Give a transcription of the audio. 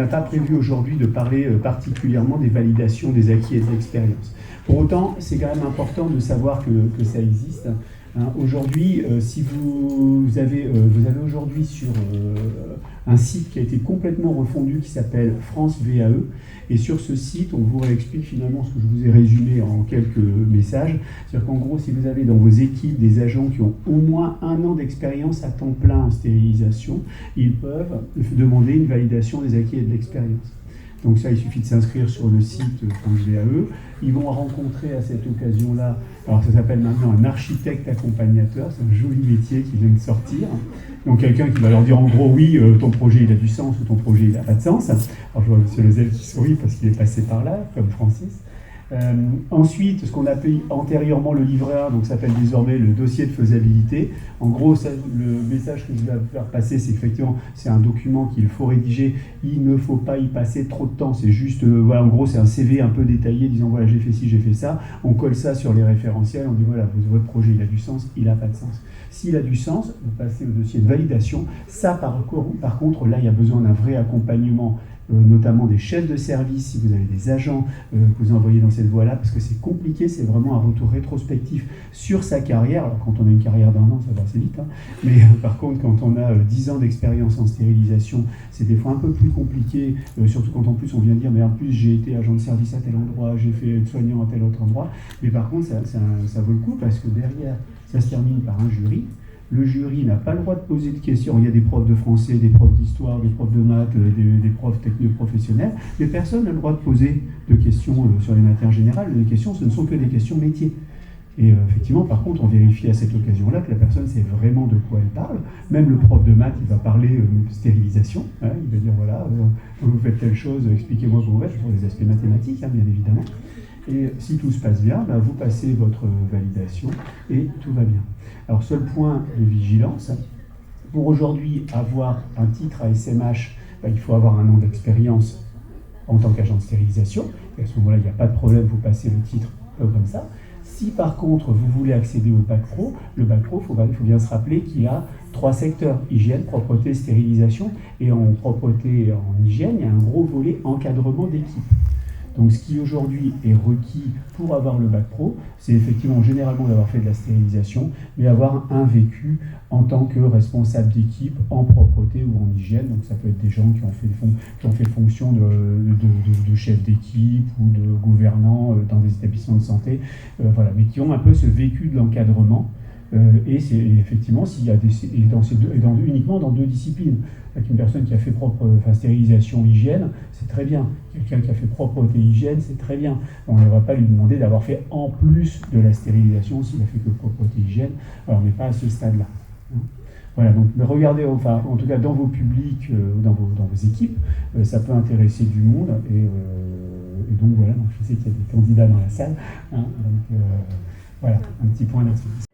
n'a pas prévu aujourd'hui de parler particulièrement des validations des acquis et de l'expérience. Pour autant, c'est quand même important de savoir que ça existe. Hein, aujourd'hui, si vous avez aujourd'hui sur un site qui a été complètement refondu qui s'appelle France VAE, et sur ce site, on vous réexplique finalement ce que je vous ai résumé en quelques messages. C'est-à-dire qu'en gros, si vous avez dans vos équipes des agents qui ont au moins 1 an d'expérience à temps plein en stérilisation, ils peuvent demander une validation des acquis et de l'expérience. Donc ça, il suffit de s'inscrire sur le site France VAE. Ils vont rencontrer à cette occasion-là, alors ça s'appelle maintenant un architecte accompagnateur, c'est un joli métier qui vient de sortir. Donc quelqu'un qui va leur dire en gros, oui, ton projet il a du sens ou ton projet il n'a pas de sens. Alors je vois M. Lezel qui sourit parce qu'il est passé par là, comme Francis. Ensuite, ce qu'on appelait antérieurement le livret A, donc ça s'appelle désormais le dossier de faisabilité. En gros, ça, le message que je vais faire passer, c'est qu'effectivement, c'est un document qu'il faut rédiger. Il ne faut pas y passer trop de temps. C'est juste, voilà, en gros, c'est un CV un peu détaillé disant voilà, j'ai fait ci, j'ai fait ça. On colle ça sur les référentiels. On dit voilà, votre projet, il a du sens, il n'a pas de sens. S'il a du sens, vous passez au dossier de validation. Ça, par contre, là, il y a besoin d'un vrai accompagnement. Notamment des chefs de service, si vous avez des agents que vous envoyez dans cette voie-là, parce que c'est compliqué, c'est vraiment un retour rétrospectif sur sa carrière. Alors quand on a une carrière d'1 an, ça va assez vite, hein. Mais par contre, quand on a 10 ans d'expérience en stérilisation, c'est des fois un peu plus compliqué, surtout quand en plus on vient de dire, mais en plus j'ai été agent de service à tel endroit, j'ai fait soignant à tel autre endroit, mais par contre ça vaut le coup, parce que derrière, ça se termine par un jury. Le jury n'a pas le droit de poser de questions. Il y a des profs de français, des profs d'histoire, des profs de maths, des profs techniques professionnels, mais personne n'a le droit de poser de questions sur les matières générales. Les questions, ce ne sont que des questions métiers. Et effectivement, par contre, on vérifie à cette occasion-là que la personne sait vraiment de quoi elle parle. Même le prof de maths, il va parler stérilisation. Hein, il va dire, voilà, vous faites telle chose, expliquez-moi comment vous faites, pour des aspects mathématiques, hein, bien évidemment. Et si tout se passe bien, vous passez votre validation et tout va bien. Alors, seul point de vigilance, pour aujourd'hui avoir un titre à SMH, il faut avoir 1 an d'expérience en tant qu'agent de stérilisation. Et à ce moment-là, il n'y a pas de problème, vous passez le titre comme ça. Si par contre, vous voulez accéder au bac pro, le bac pro, il faut bien se rappeler qu'il y a 3 secteurs, hygiène, propreté, stérilisation. Et en propreté et en hygiène, il y a un gros volet encadrement d'équipe. Donc ce qui aujourd'hui est requis pour avoir le bac pro, c'est effectivement généralement d'avoir fait de la stérilisation, mais avoir un vécu en tant que responsable d'équipe en propreté ou en hygiène. Donc ça peut être des gens qui ont fait fonction de chef d'équipe ou de gouvernant dans des établissements de santé, voilà, mais qui ont un peu ce vécu de l'encadrement. Et c'est effectivement s'il y a uniquement dans 2 disciplines. Avec une personne qui a fait stérilisation, hygiène, c'est très bien. Quelqu'un qui a fait propreté, hygiène, c'est très bien. On ne va pas lui demander d'avoir fait en plus de la stérilisation s'il a fait que propreté, hygiène. Alors on n'est pas à ce stade-là. Voilà, donc regardez, enfin, en tout cas dans vos publics, dans vos équipes, ça peut intéresser du monde. Et donc voilà, donc je sais qu'il y a des candidats dans la salle. Hein, donc voilà, un petit point là-dessus.